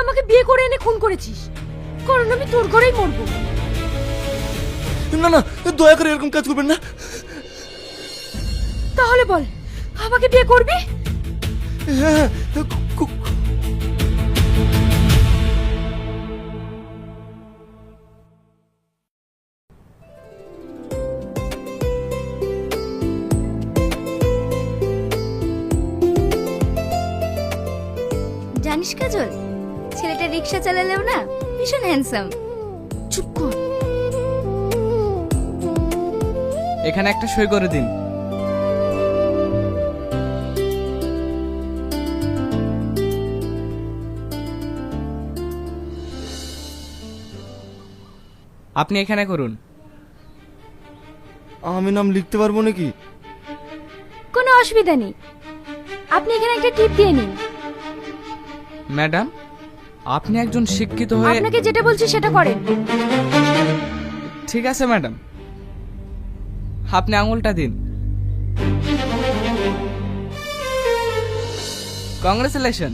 আমাকে বিয়ে করে এনে খুন করেছিস, কারণ আমি তোর ঘরেই মরবো। না না, দয়া করে এরকম কাজ করবেন না। তাহলে বল, আমাকে বিয়ে করবি? হ্যাঁ, জানিস কাজল, ছেলেটা রিক্সা চালালেও না ভীষণ হ্যান্ডসাম। চুপ কর। এখানে একটা সই করে দিন। আপনি এখানে করুন। আমি নাম লিখতে পারবো নাকি? কোনো অসুবিধা নেই, আপনি এখানে একটা টিপ দিয়ে নিন। ম্যাডাম, আপনি একজন শিক্ষিত হয়ে। আপনাকে যেটা বলছি সেটা করেন। ঠিক আছে ম্যাডাম, আপনি আঙুলটা দিন। কংগ্রেচুলেশন।